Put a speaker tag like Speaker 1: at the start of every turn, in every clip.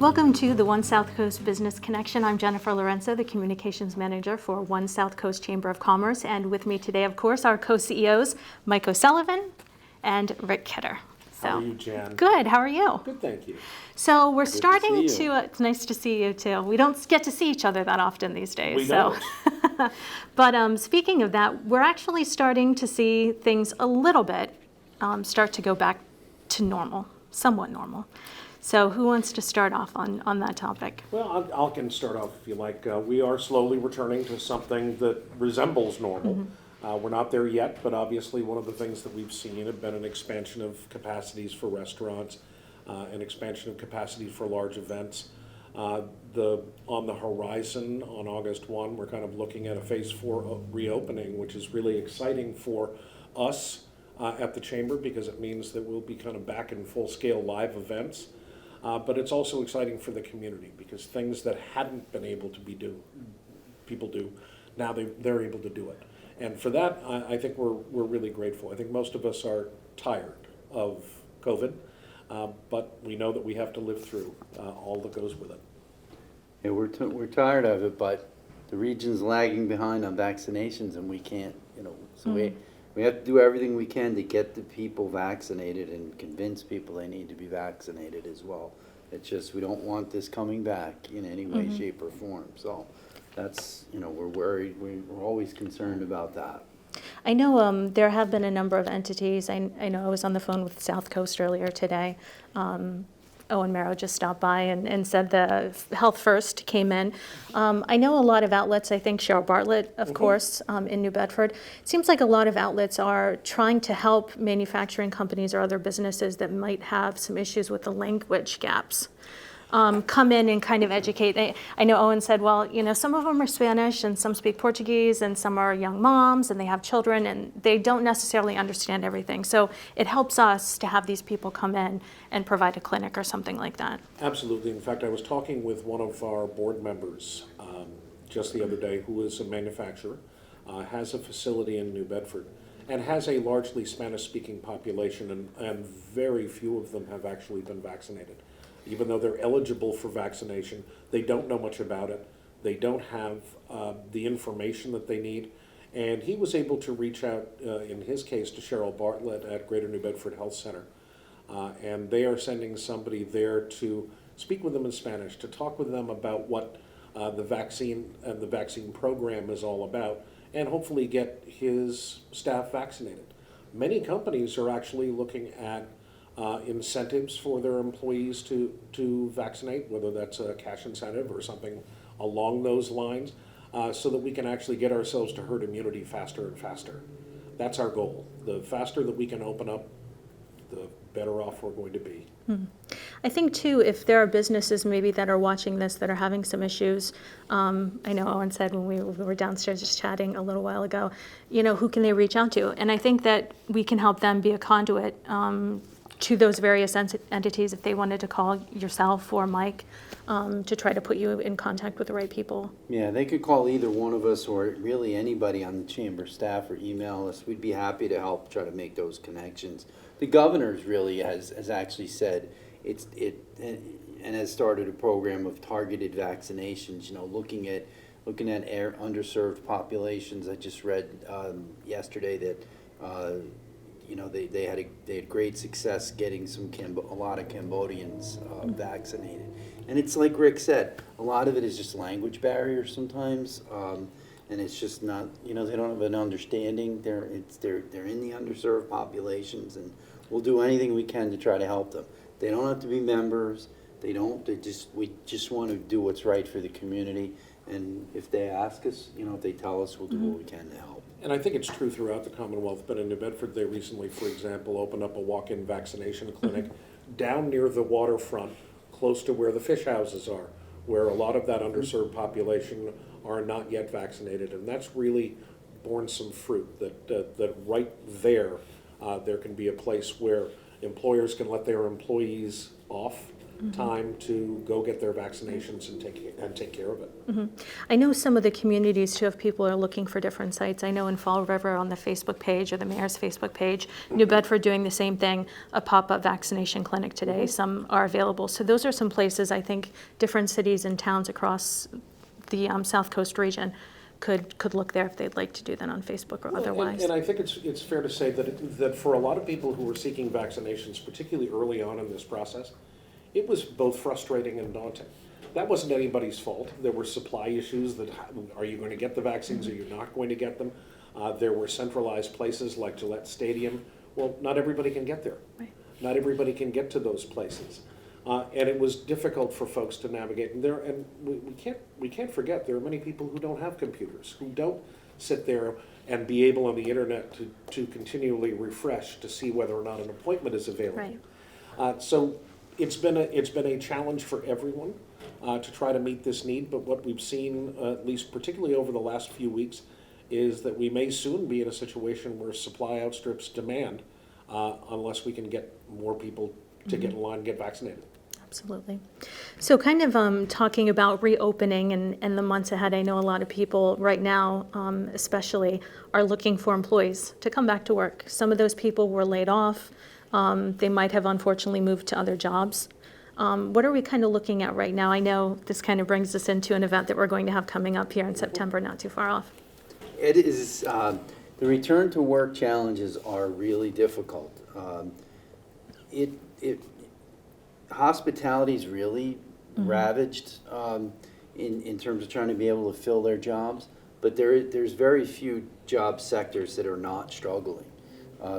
Speaker 1: Welcome to the One South Coast Business Connection. I'm Jennifer Lorenzo, the Communications Manager for One South Coast Chamber of Commerce. And with me today, of course, our co-CEOs, Mike O'Sullivan and Rick Kidder.
Speaker 2: How are you, Jan?
Speaker 1: Good. How are you?
Speaker 2: Good, thank you.
Speaker 1: So we're
Speaker 2: Good
Speaker 1: starting
Speaker 2: to see you.
Speaker 1: it's nice to see you too. We don't get to see each other that often these days.
Speaker 2: We don't.
Speaker 1: But speaking of that, we're actually starting to see things a little bit start to go back to normal, somewhat normal. So who wants to start off on that topic?
Speaker 2: Well, I can start off if you like. We are slowly returning to something that resembles normal.
Speaker 1: Mm-hmm.
Speaker 2: We're not there yet, but obviously one of the things that we've seen have been an expansion of capacities for restaurants, an expansion of capacity for large events. On the horizon on August 1, we're kind of looking at a phase 4 reopening, which is really exciting for us at the Chamber because it means that we'll be kind of back in full-scale live events. But it's also exciting for the community because things that hadn't been able to people do, now they're able to do it. And for that, I think we're really grateful. I think most of us are tired of COVID, but we know that we have to live through all that goes with it.
Speaker 3: Yeah, we're tired of it, but the region's lagging behind on vaccinations, and we can't, so we have to do everything we can to get the people vaccinated and convince people they need to be vaccinated as well. It's just we don't want this coming back in any way, shape, or form. So that's, we're worried. We're always concerned about that.
Speaker 1: I know there have been a number of entities. I know I was on the phone with SouthCoast earlier today. Owen Merrow just stopped by and said the Health First came in. I know a lot of outlets, I think Cheryl Bartlett, of course, in New Bedford. It seems like a lot of outlets are trying to help manufacturing companies or other businesses that might have some issues with the language gaps. Come in and kind of educate. I know Owen said, well, some of them are Spanish and some speak Portuguese and some are young moms and they have children and they don't necessarily understand everything. So it helps us to have these people come in and provide a clinic or something like that.
Speaker 2: Absolutely. In fact, I was talking with one of our board members just the other day who is a manufacturer, has a facility in New Bedford, and has a largely Spanish-speaking population, and very few of them have actually been vaccinated. Even though they're eligible for vaccination, they don't know much about it. They don't have the information that they need. And he was able to reach out, in his case, to Cheryl Bartlett at Greater New Bedford Health Center. And they are sending somebody there to speak with them in Spanish, to talk with them about what the vaccine and the vaccine program is all about, and hopefully get his staff vaccinated. Many companies are actually looking at incentives for their employees to vaccinate, whether that's a cash incentive or something along those lines, so that we can actually get ourselves to herd immunity faster and faster. That's our goal. The faster that we can open up, the better off we're going to be.
Speaker 1: I think too, if there are businesses maybe that are watching this that are having some issues, I know Owen said when we were downstairs just chatting a little while ago, who can they reach out to? And I think that we can help them be a conduit to those various entities if they wanted to call yourself or Mike to try to put you in contact with the right people.
Speaker 3: Yeah, they could call either one of us or really anybody on the chamber staff or email us. We'd be happy to help try to make those connections. The governor's really has actually said and has started a program of targeted vaccinations, looking at underserved populations. I just read yesterday that they had great success getting a lot of Cambodians vaccinated. And it's like Rick said, a lot of it is just language barriers sometimes, and it's just not, they don't have an understanding. They're in the underserved populations, and we'll do anything we can to try to help them. They don't have to be members. We just want to do what's right for the community. And if they ask us, if they tell us, we'll do what we can to help.
Speaker 2: And I think it's true throughout the Commonwealth, but in New Bedford, they recently, for example, opened up a walk-in vaccination clinic down near the waterfront, close to where the fish houses are, where a lot of that underserved population are not yet vaccinated. And that's really borne some fruit, that right there, there can be a place where employers can let their employees off time to go get their vaccinations and take care of it.
Speaker 1: I know some of the communities too, if people are looking for different sites. I know in Fall River on the Facebook page or the mayor's Facebook page, New Bedford doing the same thing, a pop-up vaccination clinic today. Some are available. So those are some places I think different cities and towns across the South Coast region could look there if they'd like to do that on Facebook or otherwise.
Speaker 2: And I think it's fair to say that for a lot of people who were seeking vaccinations, particularly early on in this process, it was both frustrating and daunting. That wasn't anybody's fault. There were supply issues that, are you going to get the vaccines or you're not going to get them? There were centralized places like Gillette Stadium. Well, not everybody can get there.
Speaker 1: Right.
Speaker 2: Not everybody can get to those places. And it was difficult for folks to navigate. And we can't forget there are many people who don't have computers, who don't sit there and be able on the internet to continually refresh to see whether or not an appointment is available.
Speaker 1: Right.
Speaker 2: So it's been a challenge for everyone to try to meet this need. But what we've seen, at least particularly over the last few weeks, is that we may soon be in a situation where supply outstrips demand unless we can get more people to get in line and get vaccinated.
Speaker 1: Absolutely. So kind of talking about reopening and the months ahead, I know a lot of people right now, especially, are looking for employees to come back to work. Some of those people were laid off. They might have unfortunately moved to other jobs. What are we kind of looking at right now? I know this kind of brings us into an event that we're going to have coming up here in September, not too far off.
Speaker 3: It is, the return to work challenges are really difficult. Hospitality's really ravaged in terms of trying to be able to fill their jobs, but there's very few job sectors that are not struggling.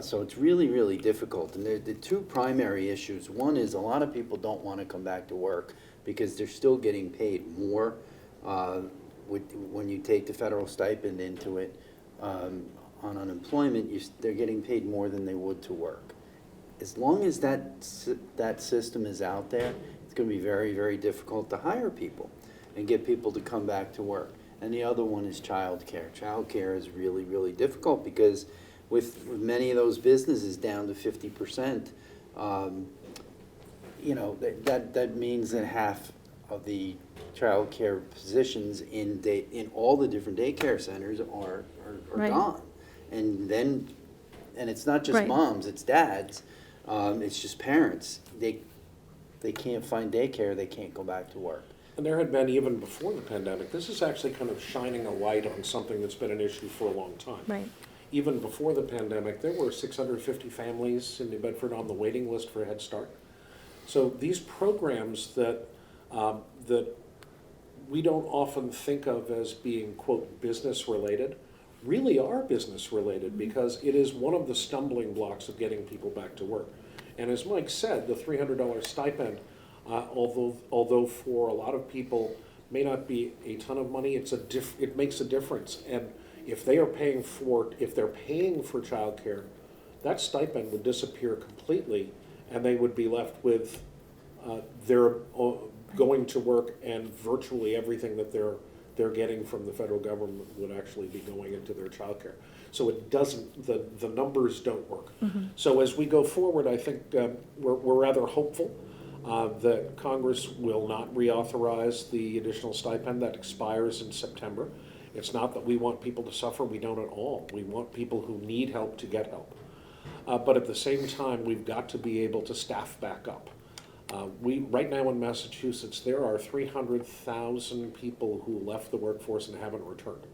Speaker 3: So it's really, really difficult. And the two primary issues, one is a lot of people don't want to come back to work because they're still getting paid more when you take the federal stipend into it. On unemployment, they're getting paid more than they would to work. As long as that system is out there, it's going to be very, very difficult to hire people and get people to come back to work. And the other one is childcare. Childcare is really, really difficult because with many of those businesses down to 50%, that means that half of the childcare positions in all the different daycare centers are
Speaker 1: Right.
Speaker 3: gone. And it's not just
Speaker 1: Right.
Speaker 3: moms, it's dads. It's just parents. They can't find daycare. They can't go back to work.
Speaker 2: And there had been, even before the pandemic, this is actually kind of shining a light on something that's been an issue for a long time.
Speaker 1: Right.
Speaker 2: Even before the pandemic, there were 650 families in New Bedford on the waiting list for Head Start. So these programs that we don't often think of as being, quote, business related, really are business related because it is one of the stumbling blocks of getting people back to work. And as Mike said, the $300 stipend, although for a lot of people may not be a ton of money, it makes a difference. And if they're paying for childcare, that stipend would disappear completely, and they would be left with their going to work, and virtually everything that they're getting from the federal government would actually be going into their childcare. So it doesn't, the numbers don't work. So as we go forward, I think we're rather hopeful that Congress will not reauthorize the additional stipend that expires in September. It's not that we want people to suffer, we don't at all. We want people who need help to get help. But at the same time, we've got to be able to staff back up. Right now in Massachusetts, there are 300,000 people who left the workforce and haven't returned.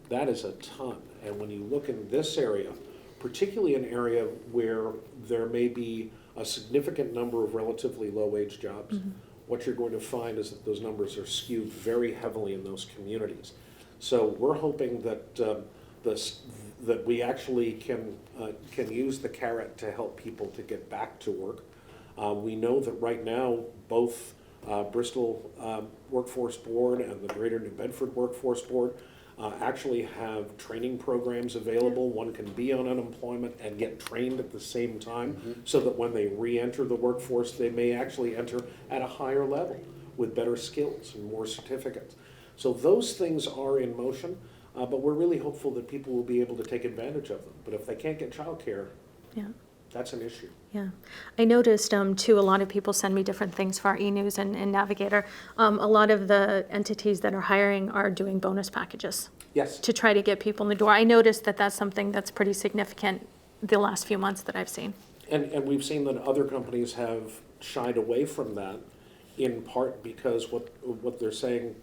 Speaker 2: That is a ton. And when you look in this area, particularly an area where there may be a significant number of relatively low-wage jobs, what you're going to find is that those numbers are skewed very heavily in those communities. So we're hoping that that we actually can use the carrot to help people to get back to work. We know that right now, both Bristol Workforce Board and the Greater New Bedford Workforce Board actually have training programs available. One can be on unemployment and get trained at the same time, so that when they re-enter the workforce, they may actually enter at a higher level with better skills and more certificates. So those things are in motion, but we're really hopeful that people will be able to take advantage of them. But if they can't get childcare,
Speaker 1: Yeah.
Speaker 2: that's an issue.
Speaker 1: Yeah. I noticed, too, a lot of people send me different things for our e-news and Navigator. A lot of the entities that are hiring are doing bonus packages
Speaker 2: Yes.
Speaker 1: to try to get people in the door. I noticed that that's something that's pretty significant the last few months that I've seen.
Speaker 2: And we've seen that other companies have shied away from that, in part because what they're saying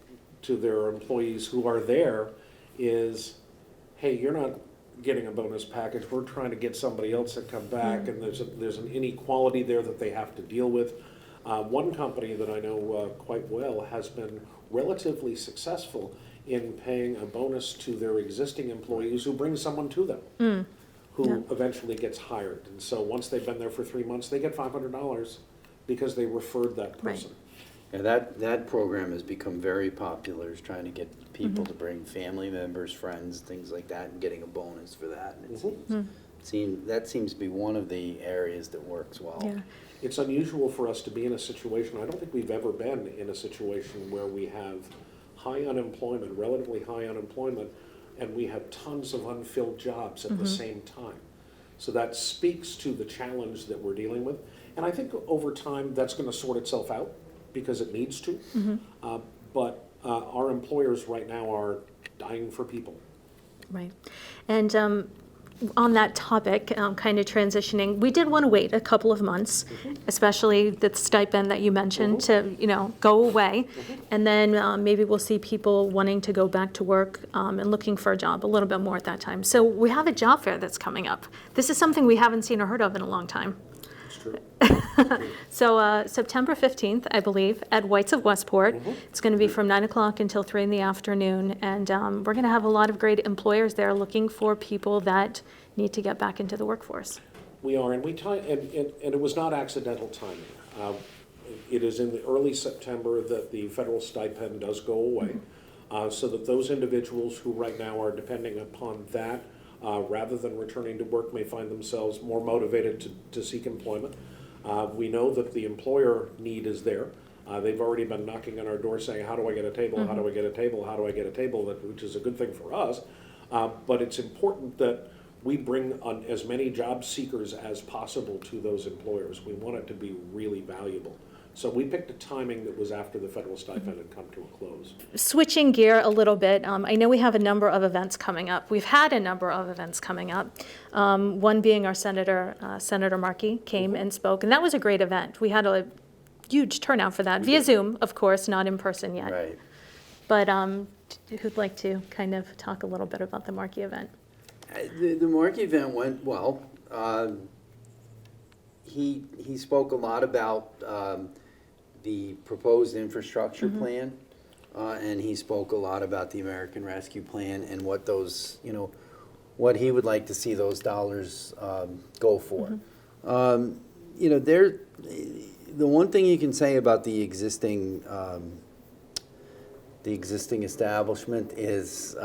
Speaker 2: to their employees who are there is, hey, you're not getting a bonus package, we're trying to get somebody else to come back, and there's an inequality there that they have to deal with. One company that I know quite well has been relatively successful in paying a bonus to their existing employees who bring someone to them, who eventually gets hired. And so once they've been there for 3 months, they get $500 because they referred that person.
Speaker 3: Yeah, that program has become very popular, is trying to get people to bring family members, friends, things like that, and getting a bonus for that. And that seems to be one of the areas that works well.
Speaker 1: Yeah.
Speaker 2: It's unusual for us to be in a situation, I don't think we've ever been in a situation where we have high unemployment, relatively high unemployment, and we have tons of unfilled jobs at the same time. So that speaks to the challenge that we're dealing with. And I think over time, that's going to sort itself out because it needs to. But our employers right now are dying for people.
Speaker 1: Right. And on that topic, kind of transitioning, we did want to wait a couple of months, especially the stipend that you mentioned to, go away. And then maybe we'll see people wanting to go back to work and looking for a job a little bit more at that time. So we have a job fair that's coming up. This is something we haven't seen or heard of in a long time.
Speaker 2: It's true.
Speaker 1: So September 15th, I believe, at White's of Westport. It's going to be from 9 o'clock until 3 in the afternoon. And we're going to have a lot of great employers there looking for people that need to get back into the workforce.
Speaker 2: We are, and it was not accidental timing. It is in the early September that the federal stipend does go away, so that those individuals who right now are depending upon that, rather than returning to work, may find themselves more motivated to seek employment. We know that the employer need is there. They've already been knocking on our door saying, how do I get a table, how do I get a table, how do I get a table, which is a good thing for us. But it's important that we bring on as many job seekers as possible to those employers. We want it to be really valuable. So we picked a timing that was after the federal stipend had come to a close.
Speaker 1: Switching gear a little bit, I know we have a number of events coming up. We've had a number of events coming up. One being our Senator Markey came and spoke, and that was a great event. We had a huge turnout for that, via Zoom, of course, not in person yet.
Speaker 3: Right.
Speaker 1: But who'd like to kind of talk a little bit about the Markey event?
Speaker 3: The Markey event went well. He spoke a lot about the proposed infrastructure plan, and he spoke a lot about the American Rescue Plan and what those, what he would like to see those dollars go for. The one thing you can say about the existing establishment is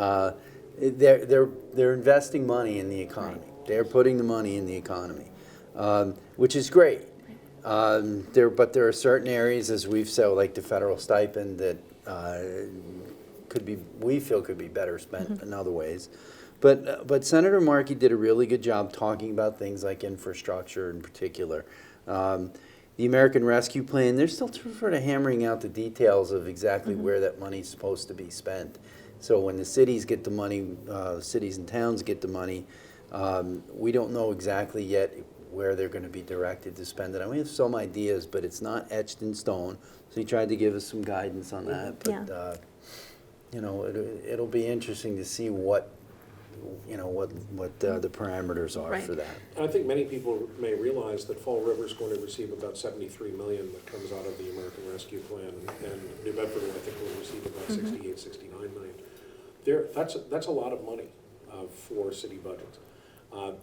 Speaker 3: they're investing money in the economy. They're putting the money in the economy, which is great. But there are certain areas, as we've said, like the federal stipend, that we feel could be better spent in other ways. But Senator Markey did a really good job talking about things like infrastructure in particular. The American Rescue Plan, they're still sort of hammering out the details of exactly where that money's supposed to be spent. So when the cities get the money, cities and towns get the money, we don't know exactly yet where they're going to be directed to spend it. And we have some ideas, but it's not etched in stone. So he tried to give us some guidance on that. But it'll be interesting to see what the parameters are for that.
Speaker 2: And I think many people may realize that Fall River is going to receive about $73 million that comes out of the American Rescue Plan, and New Bedford, I think, will receive about $68, $69 million. That's a lot of money for city budgets.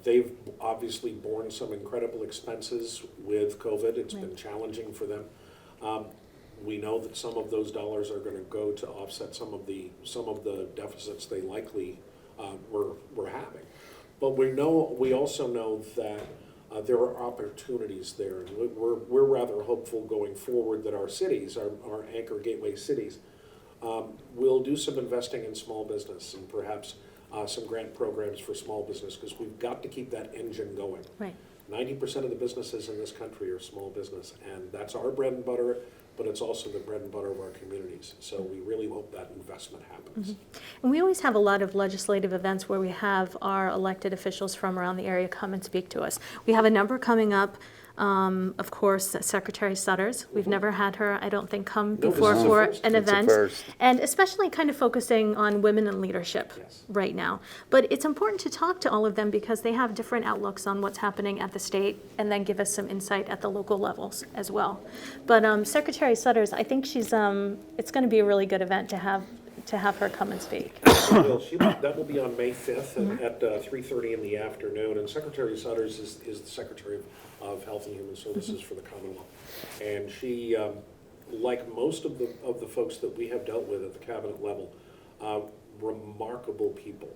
Speaker 2: They've obviously borne some incredible expenses with COVID. It's been challenging for them. We know that some of those dollars are going to go to offset some of the deficits they likely we're having. But we also know that there are opportunities there. We're rather hopeful going forward that our cities, our anchor gateway cities, will do some investing in small business and perhaps some grant programs for small business, because we've got to keep that engine going.
Speaker 1: Right.
Speaker 2: 90% of the businesses in this country are small business, and that's our bread and butter, but it's also the bread and butter of our communities. So we really hope that investment happens.
Speaker 1: And we always have a lot of legislative events where we have our elected officials from around the area come and speak to us. We have a number coming up. Of course, Secretary Sutter's. We've never had her, I don't think, come
Speaker 2: No, this
Speaker 1: before
Speaker 2: is a
Speaker 1: for
Speaker 2: first.
Speaker 1: an
Speaker 3: It's a
Speaker 1: event.
Speaker 3: first.
Speaker 1: And especially kind of focusing on women in leadership
Speaker 2: Yes.
Speaker 1: right now. But it's important to talk to all of them because they have different outlooks on what's happening at the state and then give us some insight at the local levels as well. But Secretary Sutter's, I think she's, it's going to be a really good event to have her come and speak.
Speaker 2: That will be on May 5th at 3:30 in the afternoon. And Secretary Sutters is the Secretary of Health and Human Services for the Commonwealth. And she, like most of the folks that we have dealt with at the cabinet level, remarkable people.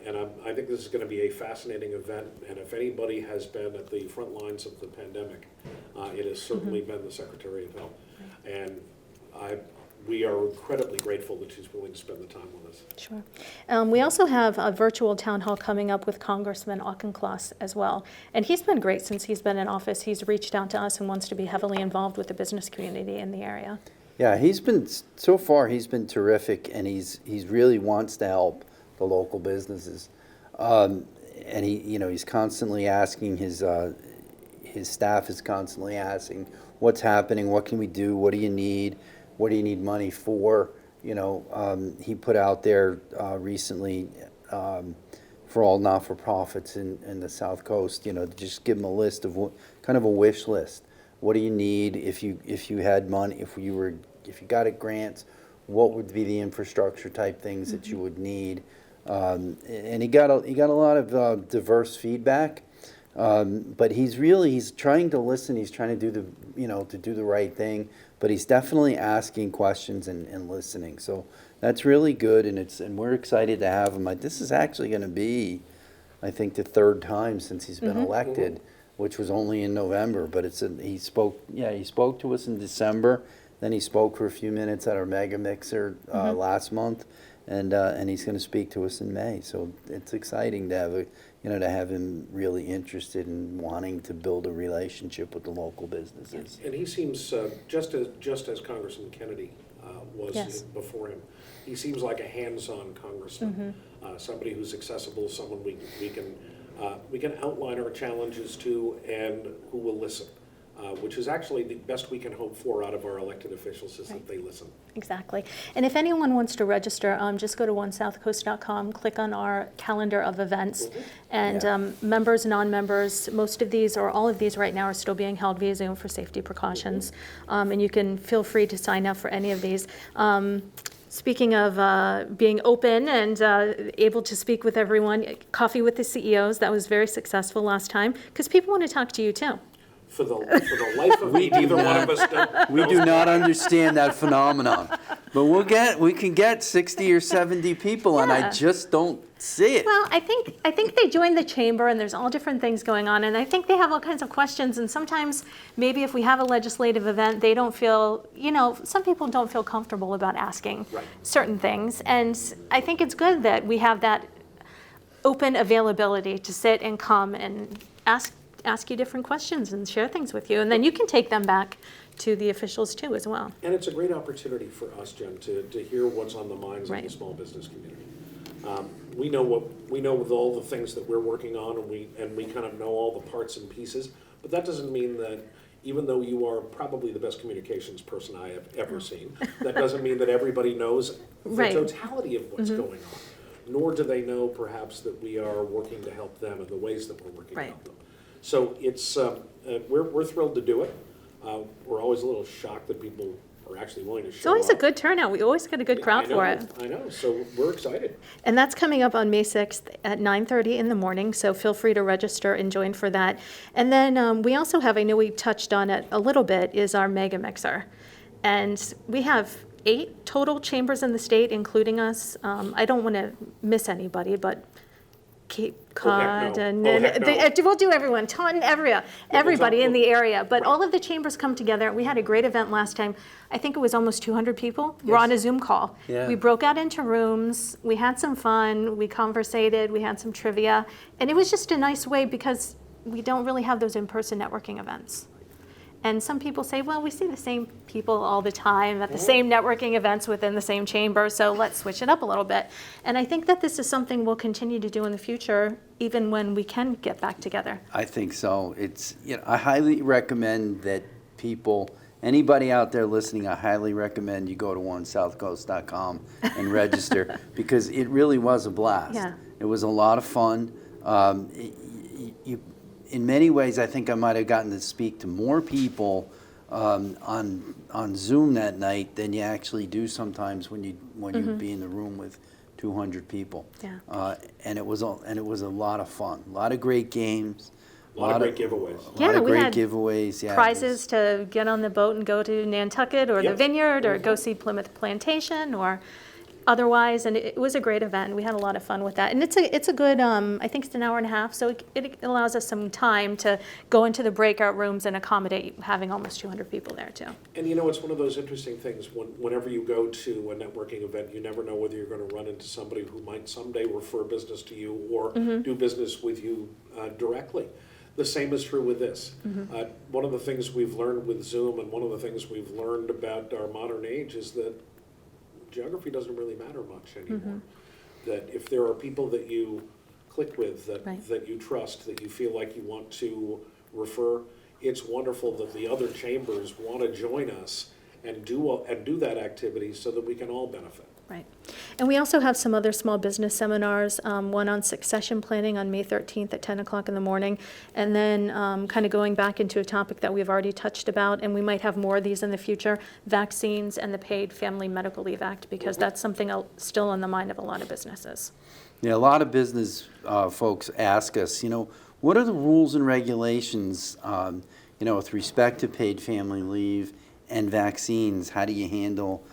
Speaker 2: And I think this is going to be a fascinating event. And if anybody has been at the front lines of the pandemic, it has certainly been the Secretary of Health. And we are incredibly grateful that she's willing to spend the time with us.
Speaker 1: Sure. We also have a virtual town hall coming up with Congressman Auchincloss as well. And he's been great since he's been in office. He's reached out to us and wants to be heavily involved with the business community in the area.
Speaker 3: Yeah, so far he's been terrific, and he's really wants to help the local businesses. And he's constantly asking his staff is constantly asking, what's happening, what can we do, what do you need? What do you need money for? He put out there recently for all not-for-profits in the SouthCoast, to just give them a list of kind of a wish list. What do you need if you had money, if you got it grants, what would be the infrastructure type things that you would need? And he got a lot of diverse feedback. But he's trying to listen. He's trying to do the right thing. But he's definitely asking questions and listening. So that's really good, and we're excited to have him. This is actually going to be, I think, the third time since he's been elected, which was only in November. But he spoke to us in December. Then he spoke for a few minutes at our Megamixer last month, and he's going to speak to us in May. So it's exciting to have him really interested in wanting to build a relationship with the local businesses.
Speaker 2: And he seems, just as Congressman Kennedy was
Speaker 1: Yes.
Speaker 2: before him, he seems like a hands-on congressman, somebody who's accessible, someone we can outline our challenges to, and who will listen. Which is actually the best we can hope for out of our elected officials is that they listen.
Speaker 1: Exactly. And if anyone wants to register, just go to onesouthcoast.com, click on our calendar of events, and members, non-members, most of these or all of these right now are still being held via Zoom for safety precautions. And you can feel free to sign up for any of these. Speaking of being open and able to speak with everyone, Coffee with the CEOs, that was very successful last time, because people want to talk to you too.
Speaker 2: For the life of me, neither one of us
Speaker 3: We do not understand that phenomenon, but we can get 60 or 70 people, and I
Speaker 1: Yeah.
Speaker 3: just don't see it.
Speaker 1: Well, I think they joined the chamber, and there's all different things going on, and I think they have all kinds of questions, and sometimes maybe if we have a legislative event, they don't feel, some people don't feel comfortable about asking certain things, and I think it's good that we have that open availability to sit and come and ask you different questions and share things with you, and then you can take them back to the officials too as well.
Speaker 2: And it's a great opportunity for us, Jen, to hear what's on the minds of
Speaker 1: Right.
Speaker 2: the small business community. We know with all the things that we're working on, and we kind of know all the parts and pieces, but that doesn't mean that even though you are probably the best communications person I have ever seen, that doesn't mean that everybody knows the
Speaker 1: Right.
Speaker 2: totality of what's going on. Nor do they know perhaps that we are working to help them in the ways that we're working to
Speaker 1: Right.
Speaker 2: help them. So it's we're thrilled to do it. We're always a little shocked that people are actually willing to show up.
Speaker 1: It's always a good turnout. We always get a good crowd for it.
Speaker 2: I know, so we're excited.
Speaker 1: And that's coming up on May 6th at 9:30 in the morning, so feel free to register and join for that. And then we also have, I know we touched on it a little bit, is our Megamixer. And we have 8 total chambers in the state, including us. I don't want to miss anybody, but Cape Cod,
Speaker 2: no.
Speaker 1: and
Speaker 2: Oh, heck no.
Speaker 1: we'll do everyone, Taunton, everybody in the area. But all of the chambers come together. We had a great event last time. I think it was almost 200 people. We're on a Zoom call.
Speaker 3: Yeah.
Speaker 1: We broke out into rooms. We had some fun. We conversated. We had some trivia. And it was just a nice way because we don't really have those in-person networking events. And some people say, well, we see the same people all the time at the same networking events within the same chamber, so let's switch it up a little bit. And I think that this is something we'll continue to do in the future, even when we can get back together.
Speaker 3: I think so. I highly recommend that people, anybody out there listening, I highly recommend you go to SouthCoast.com and register because it really was a blast.
Speaker 1: Yeah.
Speaker 3: It was a lot of fun. In many ways, I think I might have gotten to speak to more people on Zoom that night than you actually do sometimes when you be in the room with 200 people.
Speaker 1: Yeah.
Speaker 3: And it was a lot of fun. A lot of great games.
Speaker 2: A lot of great giveaways.
Speaker 3: A lot of
Speaker 1: we
Speaker 3: great
Speaker 1: had
Speaker 3: giveaways. Yeah,
Speaker 1: prizes to get on the boat and go to Nantucket or the
Speaker 2: Yep.
Speaker 1: Vineyard or go see Plymouth Plantation or otherwise, and it was a great event. We had a lot of fun with that, and it's a good. I think it's an hour and a half, so it allows us some time to go into the breakout rooms and accommodate having almost 200 people there too.
Speaker 2: And you know, it's one of those interesting things, whenever you go to a networking event, you never know whether you're going to run into somebody who might someday refer business to you or do business with you directly. The same is true with this. One of the things we've learned with Zoom and one of the things we've learned about our modern age is that geography doesn't really matter much anymore. That if there are people that you click with, that you trust, that you feel like you want to refer, it's wonderful that the other chambers want to join us and do that activity so that we can all benefit.
Speaker 1: Right. And we also have some other small business seminars, one on succession planning on May 13th at 10 o'clock in the morning, and then kind of going back into a topic that we've already touched about, and we might have more of these in the future, vaccines and the Paid Family Medical Leave Act, because that's something still on the mind of a lot of businesses.
Speaker 3: Yeah, a lot of business folks ask us, what are the rules and regulations, with respect to paid family leave and vaccines? How do you handle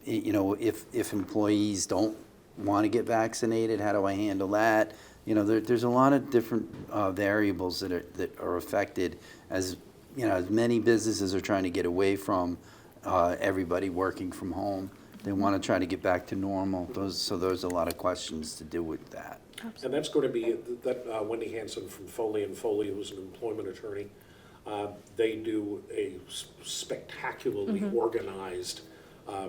Speaker 3: if employees don't want to get vaccinated, how do I handle that? There's a lot of different variables that are affected as many businesses are trying to get away from everybody working from home. They want to try to get back to normal. So there's a lot of questions to do with that.
Speaker 2: And that's going to be Wendy Hansen from Foley & Foley, who's an employment attorney. They do a spectacularly organized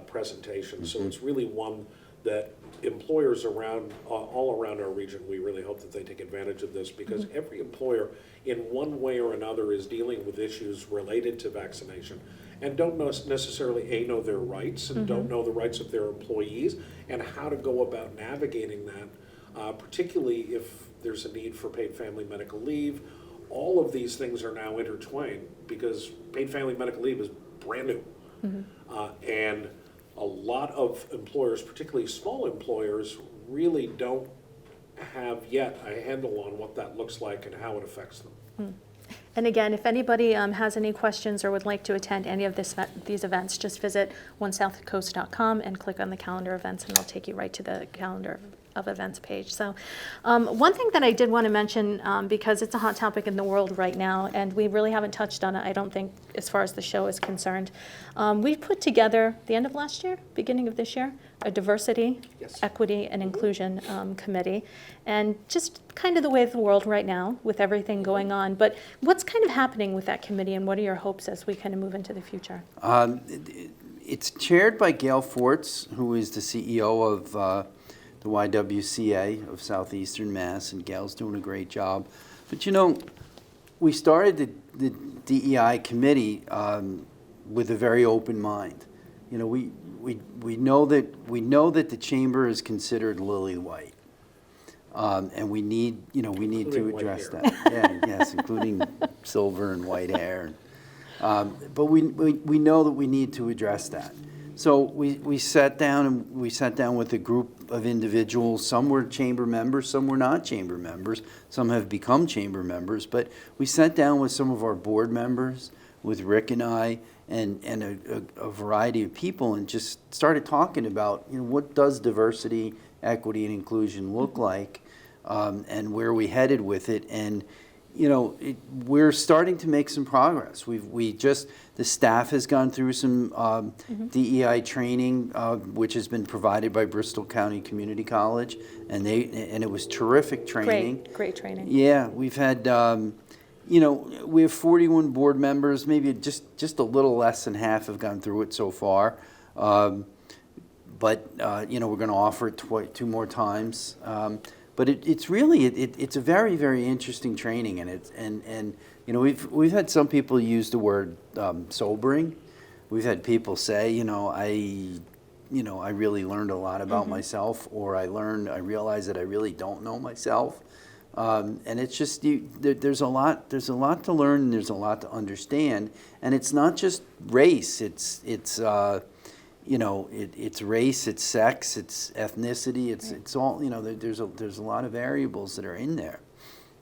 Speaker 2: presentation. So it's really one that employers all around our region, we really hope that they take advantage of this, because every employer in one way or another is dealing with issues related to vaccination and don't necessarily know their rights and don't know the rights of their employees and how to go about navigating that, particularly if there's a need for paid family medical leave. All of these things are now intertwined because paid family medical leave is brand new. And a lot of employers, particularly small employers, really don't have yet a handle on what that looks like and how it affects them.
Speaker 1: And again, if anybody has any questions or would like to attend any of these events, just visit onesouthcoast.com and click on the calendar events, and it'll take you right to the calendar of events page. So one thing that I did want to mention, because it's a hot topic in the world right now, and we really haven't touched on it, I don't think, as far as the show is concerned. We put together, the end of last year, beginning of this year, a diversity, equity, and inclusion committee, and just kind of the way of the world right now with everything going on. But what's kind of happening with that committee, and what are your hopes as we kind of move into the future?
Speaker 3: It's chaired by Gail Forts, who is the CEO of the YWCA of Southeastern Mass, and Gail's doing a great job. But we started the DEI committee with a very open mind. We know that the chamber is considered lily white, and we need to address that. Yeah, yes, including silver and white hair. But we know that we need to address that. So we sat down with a group of individuals. Some were chamber members, some were not chamber members, some have become chamber members. But we sat down with some of our board members, with Rick and I, and a variety of people, and just started talking about what does diversity, equity, and inclusion look like, and where are we headed with it. And we're starting to make some progress. The staff has gone through some DEI training, which has been provided by Bristol County Community College, and it was terrific training.
Speaker 1: Great training.
Speaker 3: Yeah, we've had you know, we have 41 board members, maybe just a little less than half have gone through it so far. But you know, we're going to offer it 2 more times. But it's really, it's a very, very interesting training, and you know, we've had some people use the word sobering. We've had people say, you know, I really learned a lot about myself, or I realized that I really don't know myself. And it's just there's a lot to learn, and there's a lot to understand, and it's not just race. It's you know, it's race, it's sex, it's ethnicity, it's all, you know, there's a lot of variables that are in there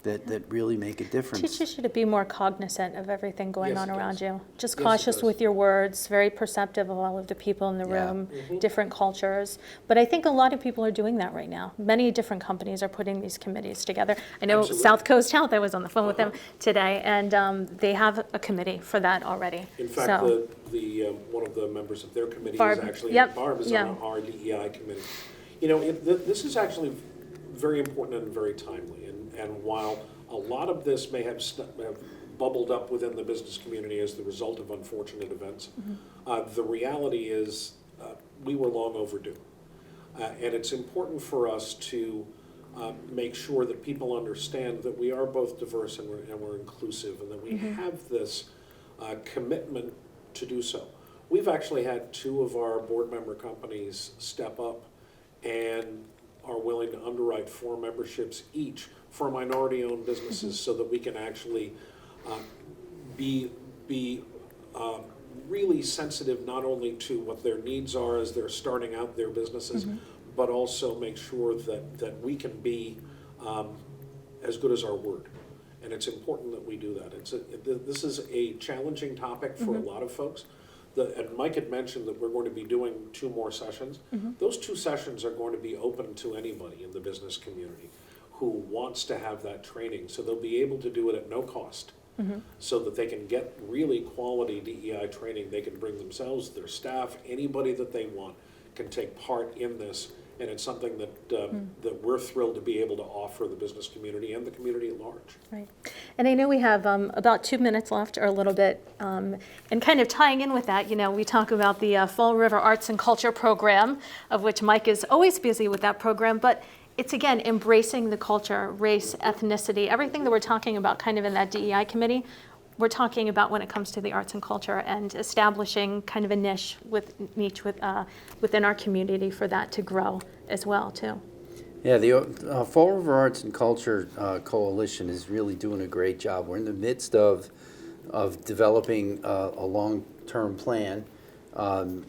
Speaker 3: that really make a difference.
Speaker 1: Teaches you to be more cognizant of everything going
Speaker 2: Yes,
Speaker 1: on
Speaker 2: it
Speaker 1: around
Speaker 2: does.
Speaker 1: you. Just
Speaker 2: Yes, it
Speaker 1: cautious
Speaker 2: does.
Speaker 1: with your words, very perceptive of all of the people in the
Speaker 3: Yeah.
Speaker 1: room, different cultures. But I think a lot of people are doing that right now. Many different companies are putting these committees together. I know
Speaker 2: Absolutely.
Speaker 1: SouthCoast Health, I was on the phone with them today, and they have a committee for that already.
Speaker 2: In fact,
Speaker 1: So,
Speaker 2: one of the members of their committee
Speaker 1: Barb,
Speaker 2: is actually,
Speaker 1: yep,
Speaker 2: Barb is
Speaker 1: yeah.
Speaker 2: on our DEI committee. You know, this is actually very important and very timely, and while a lot of this may have bubbled up within the business community as the result of unfortunate events, the reality is we were long overdue. And it's important for us to make sure that people understand that we are both diverse and we're inclusive, and that we have this commitment to do so. We've actually had 2 of our board member companies step up and are willing to underwrite 4 memberships each for minority-owned businesses, so that we can actually be really sensitive not only to what their needs are as they're starting out their businesses, but also make sure that we can be as good as our word. And it's important that we do that. This is a challenging topic for a lot of folks. And Mike had mentioned that we're going to be doing 2 more sessions. Those 2 sessions are going to be open to anybody in the business community who wants to have that training. So they'll be able to do it at no cost, so that they can get really quality DEI training. They can bring themselves, their staff, anybody that they want can take part in this. And it's something that we're thrilled to be able to offer the business community and the community at large.
Speaker 1: right. And I know we have about 2 minutes left, or a little bit, and kind of tying in with that, you know, we talk about the Fall River Arts and Culture Program, of which Mike is always busy with that program, but it's, again, embracing the culture, race, ethnicity, everything that we're talking about kind of in that DEI committee, we're talking about when it comes to the arts and culture, and establishing kind of a niche within our community for that to grow as well, too.
Speaker 3: Yeah, the Fall River Arts and Culture Coalition is really doing a great job. We're in the midst of developing a long-term plan,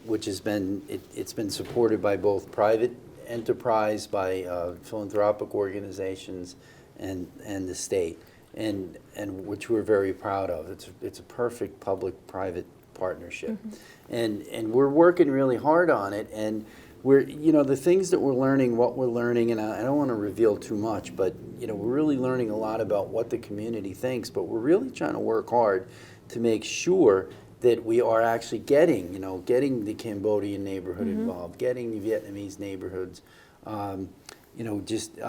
Speaker 3: which has been it's been supported by both private enterprise, by philanthropic organizations, and the state, and which we're very proud of. It's a perfect public-private partnership, and we're working really hard on it. And we're, you know, the things that we're learning, what we're learning, and I don't want to reveal too much, but you know, we're really learning a lot about what the community thinks. But we're really trying to work hard to make sure that we are actually getting the Cambodian neighborhood involved, getting the Vietnamese neighborhoods, you know, just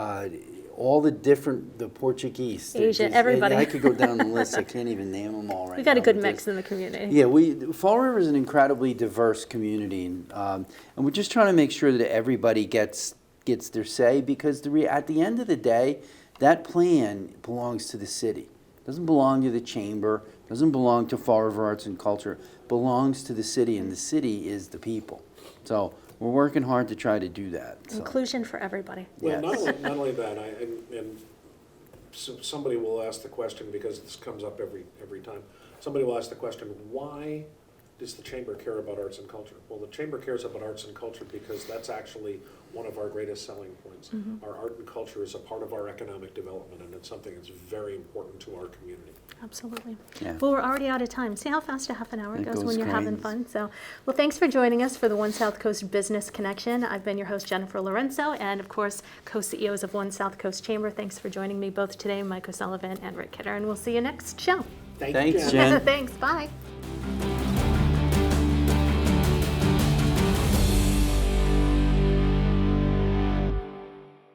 Speaker 3: all the Portuguese.
Speaker 1: Asian, everybody.
Speaker 3: I could go down the list. I can't even name them all right now.
Speaker 1: We've got a good
Speaker 3: but
Speaker 1: mix in the community.
Speaker 3: yeah, Fall River is an incredibly diverse community, and we're just trying to make sure that everybody gets their say, because at the end of the day, that plan belongs to the city. It doesn't belong to the chamber, doesn't belong to Fall River Arts and Culture, it belongs to the city, and the city is the people. So we're working hard to try to do that. So.
Speaker 1: Inclusion for everybody.
Speaker 2: Well,
Speaker 3: Yes.
Speaker 2: not only that, somebody will ask the question, because this comes up every time. Somebody will ask the question, why does the Chamber care about arts and culture? Well, the Chamber cares about arts and culture because that's actually one of our greatest selling points. Our art and culture is a part of our economic development, and it's something that's very important to our community.
Speaker 1: Absolutely.
Speaker 3: Yeah.
Speaker 1: Well, we're already out of time. See how fast a half an hour
Speaker 3: It
Speaker 1: goes
Speaker 3: goes
Speaker 1: when you're having
Speaker 3: great.
Speaker 1: fun? So, well, thanks for joining us for the One South Coast Business Connection. I've been your host, Jennifer Lorenzo, and of course, co-CEOs of One South Coast Chamber. Thanks for joining me both today, Mike O'Sullivan and Rick Kidder, and we'll see you next show.
Speaker 2: Thank
Speaker 3: Thanks,
Speaker 2: you,
Speaker 3: Jen.
Speaker 1: Thanks. Bye.